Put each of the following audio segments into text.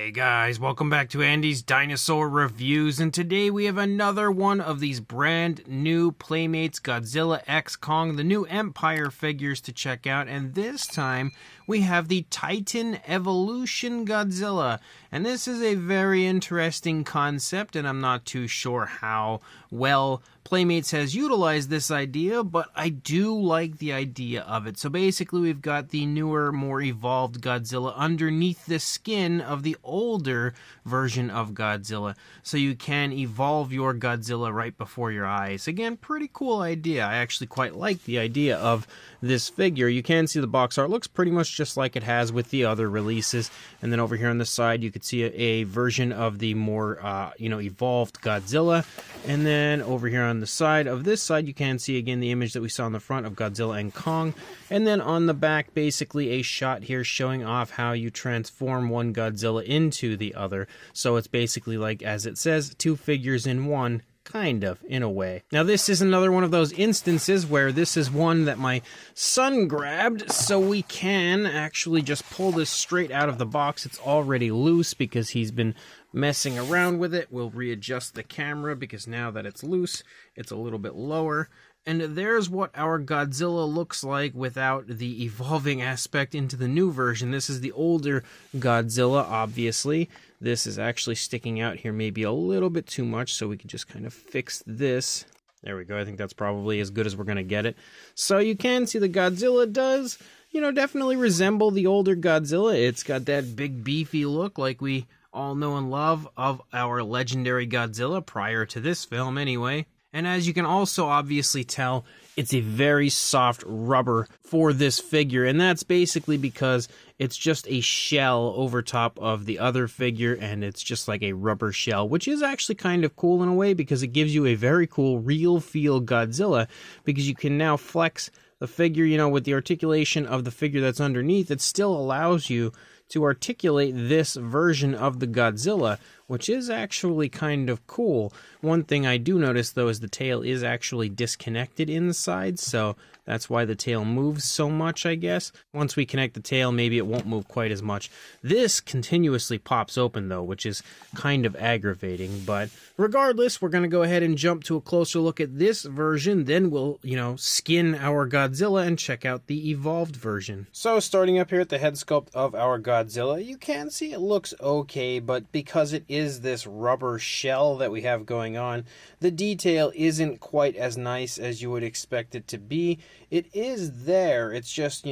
Hey guys, welcome back to Andy's Dinosaur Reviews, and today we have another one of these brand new Playmates Godzilla X Kong, the new Empire figures to check out, and this time we have the Titan Evolution Godzilla, and this is a very interesting concept, and I'm not too sure how well Playmates has utilized this idea, but I do like the idea of it. So basically we've got the newer, more evolved Godzilla underneath the skin of the older version of Godzilla. So you can evolve your Godzilla right before your eyes. Again, pretty cool idea. I actually quite like the idea of this figure. You can see the box art looks pretty much just like it has with the other releases. And then over here on the side you could see a version of the more evolved Godzilla. And then over here on the side of this side you can see again the image that we saw on the front of Godzilla and Kong. And then on the back basically a shot here showing off how you transform one Godzilla into the other. So it's basically like, as it says, two figures in one. Kind of, in a way. Now this is another one of those instances where this is one that my son grabbed, so we can actually just pull this straight out of the box. It's already loose because he's been messing around with it. We'll readjust the camera because now that it's loose, it's a little bit lower. And there's what our Godzilla looks like without the evolving aspect into the new version. This is the older Godzilla, obviously. This is actually sticking out here maybe a little bit too much, so we can just kind of fix this. There we go. I think that's probably as good as we're going to get it. So you can see the Godzilla does, definitely resemble the older Godzilla. It's got that big beefy look like we all know and love of our legendary Godzilla prior to this film anyway. And as you can also obviously tell, it's a very soft rubber for this figure, and that's basically because it's just a shell over top of the other figure, and it's just like a rubber shell, which is actually kind of cool in a way because it gives you a very cool real feel Godzilla, because you can now flex the figure, with the articulation of the figure that's underneath. It still allows you to articulate this version of the Godzilla, which is actually kind of cool. One thing I do notice, though, is the tail is actually disconnected inside, so that's why the tail moves so much, I guess. Once we connect the tail, maybe it won't move quite as much. This continuously pops open, though, which is kind of aggravating, but regardless, we're going to go ahead and jump to a closer look at this version, then we'll, skin our Godzilla and check out the evolved version. So, starting up here at the head sculpt of our Godzilla, you can see it looks okay, but because it is this rubber shell that we have going on, the detail isn't quite as nice as you would expect it to be. It is there, it's just,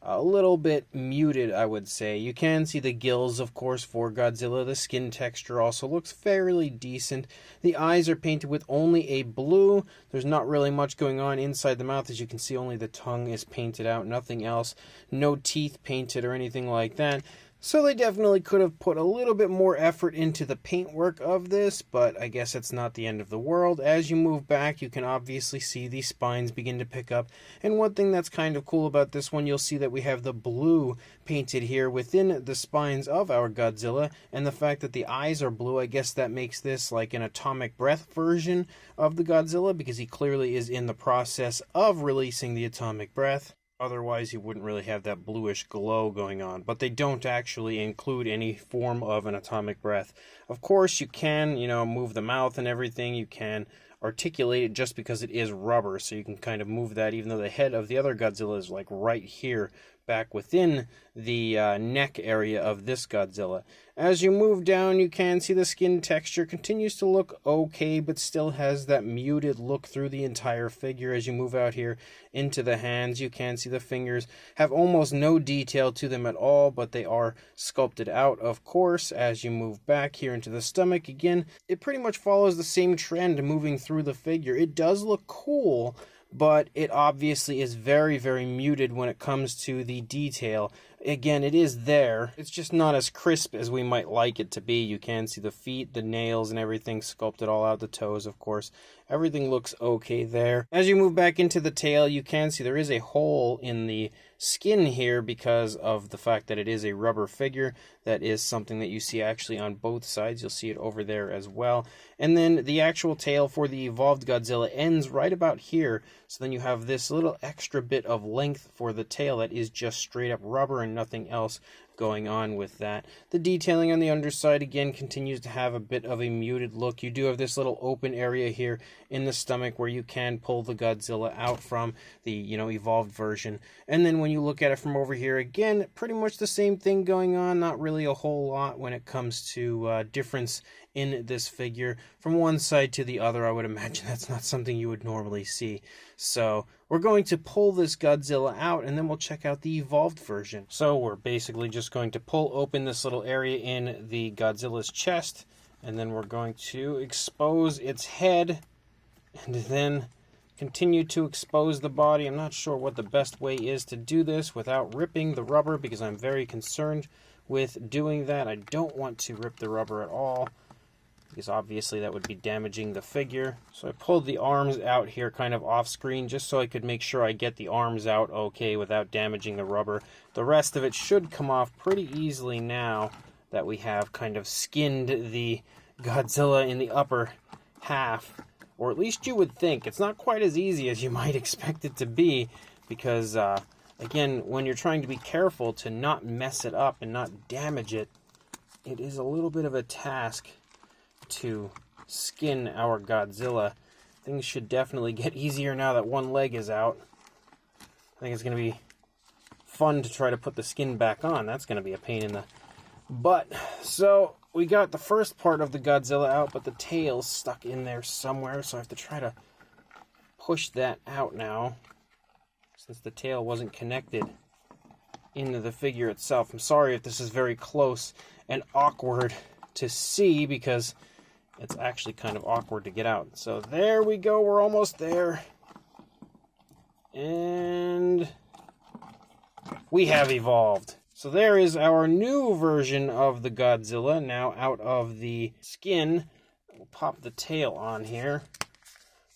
a little bit muted, I would say. You can see the gills, of course, for Godzilla. The skin texture also looks fairly decent. The eyes are painted with only a blue. There's not really much going on inside the mouth. As you can see, only the tongue is painted out, nothing else. No teeth painted or anything like that. So they definitely could have put a little bit more effort into the paintwork of this, but I guess it's not the end of the world. As you move back, you can obviously see the spines begin to pick up. And one thing that's kind of cool about this one, you'll see that we have the blue painted here within the spines of our Godzilla. And the fact that the eyes are blue, I guess that makes this like an atomic breath version of the Godzilla, because he clearly is in the process of releasing the atomic breath. Otherwise, you wouldn't really have that bluish glow going on. But they don't actually include any form of an atomic breath. Of course, you can, move the mouth and everything. You can articulate it just because it is rubber. So you can kind of move that, even though the head of the other Godzilla is like right here, back within the neck area of this Godzilla. As you move down, you can see the skin texture continues to look okay, but still has that muted look through the entire figure. As you move out here into the hands, you can see the fingers have almost no detail to them at all, but they are sculpted out, of course. As you move back here into the stomach, again, it pretty much follows the same trend moving through the figure. It does look cool, but it obviously is very, very muted when it comes to the detail. Again, it is there. It's just not as crisp as we might like it to be. You can see the feet, the nails, and everything sculpted all out. The toes, of course. Everything looks okay there. As you move back into the tail, you can see there is a hole in the skin here because of the fact that it is a rubber figure. That is something that you see actually on both sides. You'll see it over there as well. And then the actual tail for the evolved Godzilla ends right about here. So then you have this little extra bit of length for the tail that is just straight up rubber and nothing else. going on with that. The detailing on the underside again continues to have a bit of a muted look. You do have this little open area here in the stomach where you can pull the Godzilla out from the, evolved version. And then when you look at it from over here again, pretty much the same thing going on. Not really a whole lot when it comes to difference in this figure. From one side to the other, I would imagine that's not something you would normally see. So we're going to pull this Godzilla out, and then we'll check out the evolved version. So we're basically just going to pull open this little area in the Godzilla's chest, and then we're going to expose its head, and then continue to expose the body. I'm not sure what the best way is to do this without ripping the rubber, because I'm very concerned with doing that. I don't want to rip the rubber at all, because obviously that would be damaging the figure. So I pulled the arms out here kind of off screen just so I could make sure I get the arms out okay without damaging the rubber. The rest of it should come off pretty easily now that we have kind of skinned the Godzilla in the upper half. Or at least you would think. It's not quite as easy as you might expect it to be, because again, when you're trying to be careful to not mess it up and not damage it, it is a little bit of a task to skin our Godzilla. Things should definitely get easier now that one leg is out. I think it's going to be fun to try to put the skin back on. That's going to be a pain in the butt. So we got the first part of the Godzilla out, but the tail's stuck in there somewhere, so I have to try to push that out now, since the tail wasn't connected into the figure itself. I'm sorry if this is very close and awkward to see, because it's actually kind of awkward to get out. So there we go, we're almost there. And we have evolved. So there is our new version of the Godzilla, now out of the skin. We'll pop the tail on here.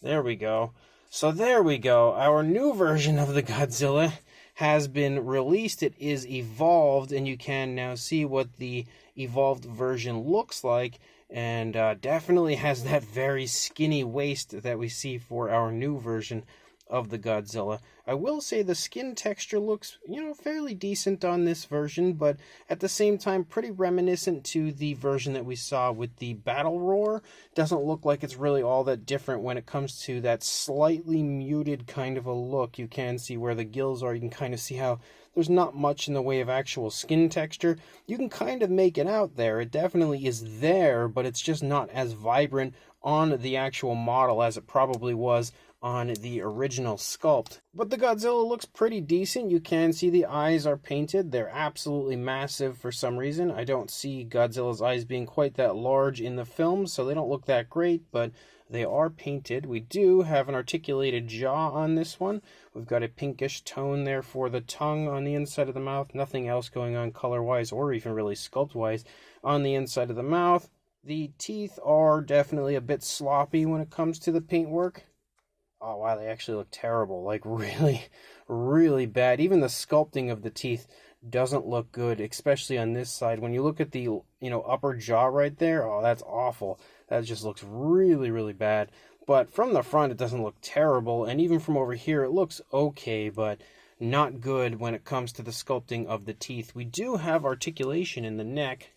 There we go. So there we go. Our new version of the Godzilla has been released. It is evolved, and you can now see what the evolved version looks like, and definitely has that very skinny waist that we see for our new version of the Godzilla. I will say the skin texture looks, fairly decent on this version, but at the same time pretty reminiscent to the version that we saw with the Battle Roar. Doesn't look like it's really all that different when it comes to that slightly muted kind of a look. You can see where the gills are. You can kind of see how there's not much in the way of actual skin texture. You can kind of make it out there. It definitely is there, but it's just not as vibrant on the actual model as it probably was on the original sculpt. But the Godzilla looks pretty decent. You can see the eyes are painted. They're absolutely massive for some reason. I don't see Godzilla's eyes being quite that large in the film, so they don't look that great, but they are painted. We do have an articulated jaw on this one. We've got a pinkish tone there for the tongue on the inside of the mouth. Nothing else going on color-wise or even really sculpt-wise on the inside of the mouth. The teeth are definitely a bit sloppy when it comes to the paintwork. Oh wow, they actually look terrible, like really, really bad. Even the sculpting of the teeth doesn't look good, especially on this side. When you look at the, upper jaw right there, oh, that's awful. That just looks really, really bad. But from the front, it doesn't look terrible, and even from over here, it looks okay, but not good when it comes to the sculpting of the teeth. We do have articulation in the neck,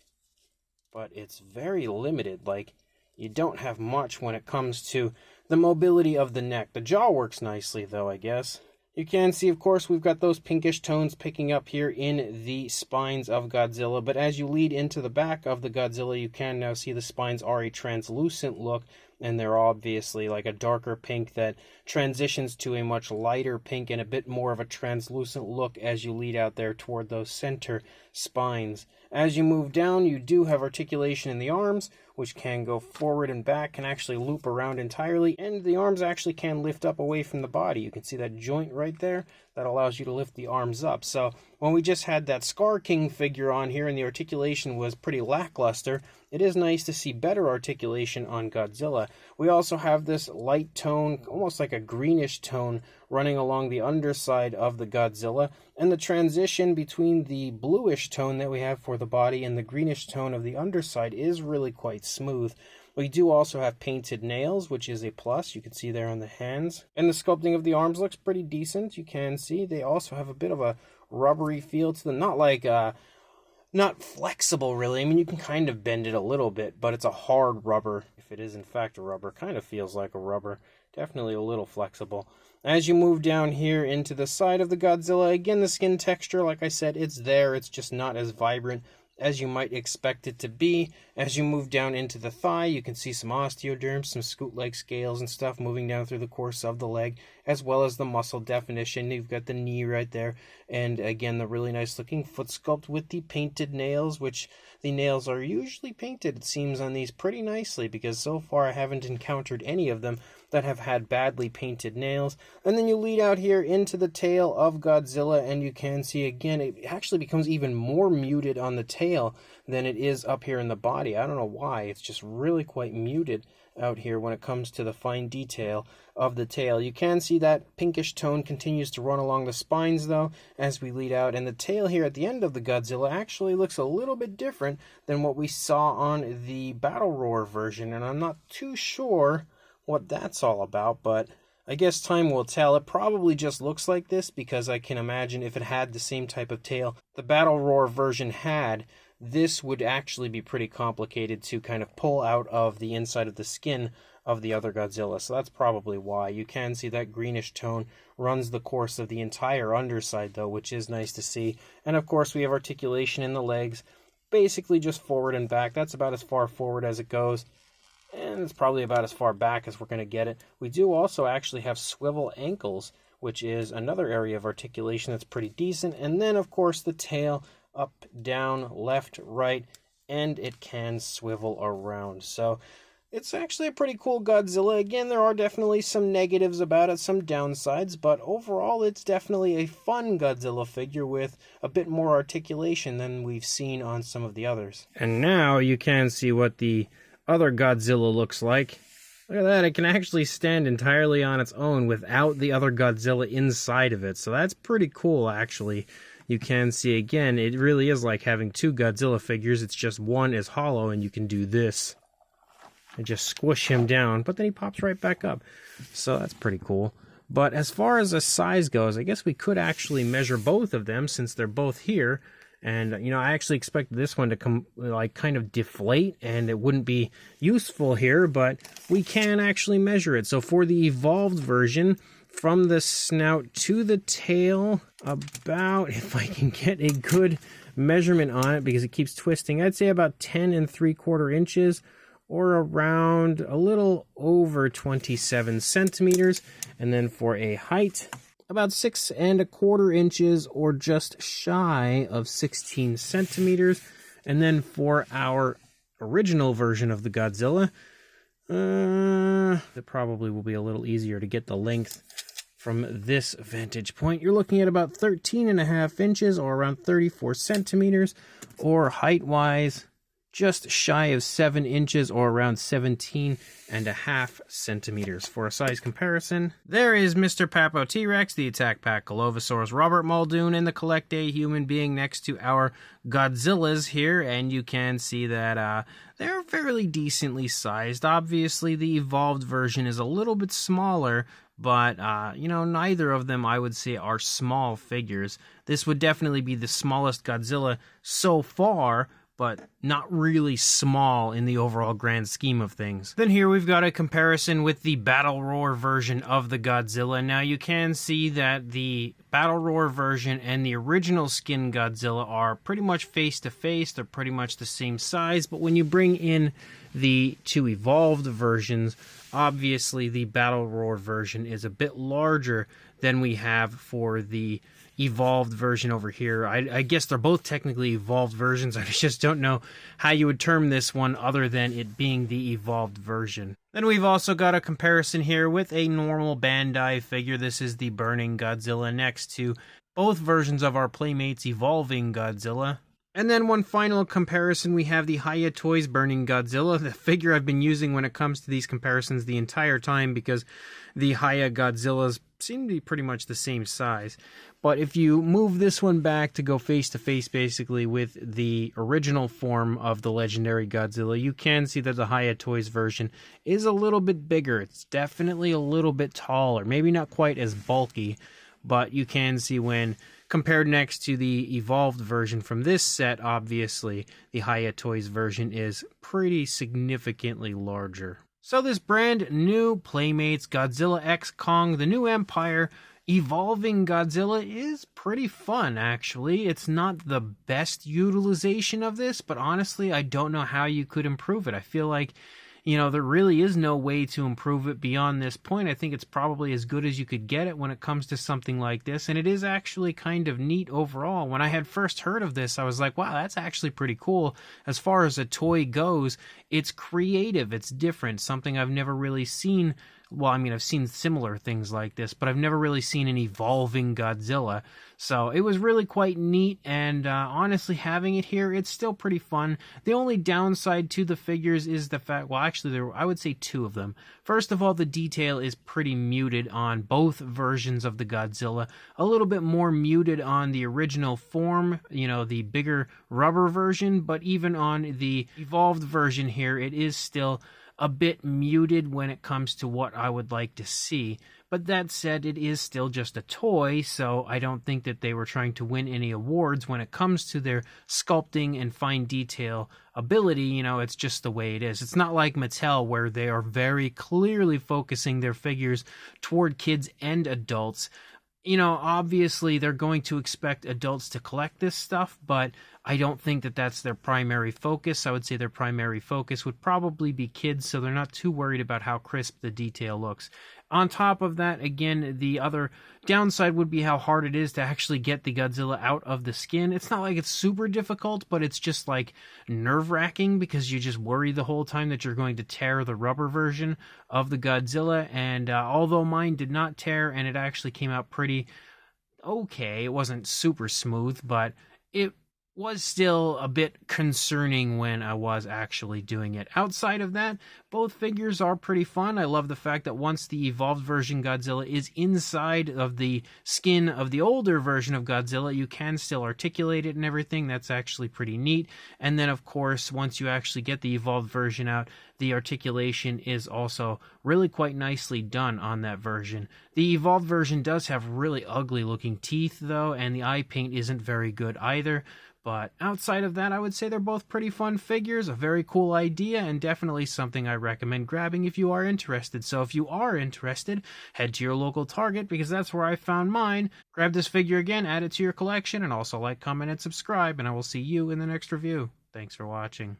but it's very limited. Like, you don't have much when it comes to the mobility of the neck. The jaw works nicely, though, I guess. You can see, of course, we've got those pinkish tones picking up here in the spines of Godzilla, but as you lead into the back of the Godzilla, you can now see the spines are a translucent look, and they're obviously like a darker pink that transitions to a much lighter pink and a bit more of a translucent look as you lead out there toward those center spines. As you move down, you do have articulation in the arms, which can go forward and back, can actually loop around entirely, and the arms actually can lift up away from the body. You can see that joint right there that allows you to lift the arms up. So when we just had that Scar King figure on here and the articulation was pretty lackluster, it is nice to see better articulation on Godzilla. We also have this light tone, almost like a greenish tone, running along the underside of the Godzilla, and the transition between the bluish tone that we have for the body and the greenish tone of the underside is really quite smooth. We do also have painted nails, which is a plus. You can see there on the hands. And the sculpting of the arms looks pretty decent. You can see they also have a bit of a rubbery feel to them. Not like not flexible really. I mean, you can kind of bend it a little bit, but it's a hard rubber. If it is in fact a rubber, kind of feels like a rubber. Definitely a little flexible. As you move down here into the side of the Godzilla, again, the skin texture, like I said, it's there. It's just not as vibrant as you might expect it to be. As you move down into the thigh, you can see some osteoderms, some scute-like scales and stuff moving down through the course of the leg, as well as the muscle definition. You've got the knee right there, and again, the really nice looking foot sculpt with the painted nails, which the nails are usually painted, it seems, on these pretty nicely, because so far I haven't encountered any of them that have had badly painted nails. And then you lead out here into the tail of Godzilla, and you can see again it actually becomes even more muted on the tail than it is up here in the body. I don't know why, it's just really quite muted out here when it comes to the fine detail of the tail. You can see that pinkish tone continues to run along the spines though as we lead out, and the tail here at the end of the Godzilla actually looks a little bit different than what we saw on the Battle Roar version, and I'm not too sure what that's all about, but I guess time will tell. It probably just looks like this because I can imagine if it had the same type of tail the Battle Roar version had, this would actually be pretty complicated to kind of pull out of the inside of the skin of the other Godzilla. So that's probably why. You can see that greenish tone runs the course of the entire underside though, which is nice to see. And of course we have articulation in the legs, basically just forward and back. That's about as far forward as it goes, and it's probably about as far back as we're going to get it. We do also actually have swivel ankles, which is another area of articulation that's pretty decent. And then, of course, the tail up, down, left, right, and it can swivel around. So it's actually a pretty cool Godzilla. Again, there are definitely some negatives about it, some downsides, but overall it's definitely a fun Godzilla figure with a bit more articulation than we've seen on some of the others. And now you can see what the other Godzilla looks like. Look at that, it can actually stand entirely on its own without the other Godzilla inside of it. So that's pretty cool, actually. You can see, again, it really is like having two Godzilla figures. It's just one is hollow, and you can do this and just squish him down, but then he pops right back up. So that's pretty cool. But as far as the size goes, I guess we could actually measure both of them since they're both here. And, you know, I actually expect this one to come, like, kind of deflate, and it wouldn't be useful here, but we can actually measure it. So for the evolved version, from the snout to the tail, about, if I can get a good measurement on it, because it keeps twisting, I'd say about 10 3/4 inches, or around a little over 27 centimeters. And then for a height, about 6 1/4 inches, or just shy of 16 centimeters. And then for our original version of the Godzilla, it probably will be a little easier to get the length from this vantage point. You're looking at about 13.5 inches, or around 34 centimeters, or height-wise, just shy of 7 inches, or around 17.5 centimeters. For a size comparison, there is Mr. Papo T-Rex, the Attack Pack Golovosaurus, Robert Muldoon, and the Collect A human being next to our Godzillas here, and you can see that they're fairly decently sized. Obviously, the evolved version is a little bit smaller, but, you know, neither of them, I would say, are small figures. This would definitely be the smallest Godzilla so far, but not really small in the overall grand scheme of things. Then here we've got a comparison with the Battle Roar version of the Godzilla. Now you can see that the Battle Roar version and the original skin Godzilla are pretty much face to face. They're pretty much the same size, but when you bring in the two evolved versions, obviously the Battle Roar version is a bit larger than we have for the evolved version over here. I guess they're both technically evolved versions. I just don't know how you would term this one other than it being the evolved version. Then we've also got a comparison here with a normal Bandai figure. This is the Burning Godzilla next to both versions of our Playmates Evolving Godzilla. And then one final comparison, we have the Hiya Toys Burning Godzilla, the figure I've been using when it comes to these comparisons the entire time because the Hiya Godzillas seem to be pretty much the same size. But if you move this one back to go face-to-face basically with the original form of the legendary Godzilla, you can see that the Hiya Toys version is a little bit bigger. It's definitely a little bit taller, maybe not quite as bulky, but you can see when Compared next to the evolved version from this set, obviously, the Hiya Toys version is pretty significantly larger. So this brand new Playmates Godzilla X Kong, the New Empire, evolving Godzilla is pretty fun, actually. It's not the best utilization of this, but honestly, I don't know how you could improve it. I feel like, there really is no way to improve it beyond this point. I think it's probably as good as you could get it when it comes to something like this, and it is actually kind of neat overall. When I had first heard of this, I was like, wow, that's actually pretty cool. As far as a toy goes, it's creative, it's different, something I've never really seen. Well, I mean, I've seen similar things like this, but I've never really seen an evolving Godzilla. So it was really quite neat, and honestly, having it here, it's still pretty fun. The only downside to the figures is the fact, well, actually, I would say two of them. First of all, the detail is pretty muted on both versions of the Godzilla. A little bit more muted on the original form, the bigger rubber version, but even on the evolved version here, it is still a bit muted when it comes to what I would like to see. But that said, it is still just a toy, so I don't think that they were trying to win any awards when it comes to their sculpting and fine detail ability. It's just the way it is. It's not like Mattel, where they are very clearly focusing their figures toward kids and adults. Obviously they're going to expect adults to collect this stuff, but I don't think that that's their primary focus. I would say their primary focus would probably be kids, so they're not too worried about how crisp the detail looks. On top of that, again, the other downside would be how hard it is to actually get the Godzilla out of the skin. It's not like it's super difficult, but it's just like nerve-wracking because you just worry the whole time that you're going to tear the rubber version of the Godzilla. And although mine did not tear and it actually came out pretty okay, it wasn't super smooth, but it was still a bit concerning when I was actually doing it. Outside of that, both figures are pretty fun. I love the fact that once the evolved version Godzilla is inside of the skin of the older version of Godzilla, you can still articulate it and everything. That's actually pretty neat. And then, of course, once you actually get the evolved version out, the articulation is also really quite nicely done on that version. The evolved version does have really ugly looking teeth, though, and the eye paint isn't very good either. But outside of that, I would say they're both pretty fun figures, a very cool idea, and definitely something I recommend grabbing if you are interested. So if you are interested, head to your local Target, because that's where I found mine. Grab this figure again, add it to your collection, and also like, comment, and subscribe, and I will see you in the next review. Thanks for watching.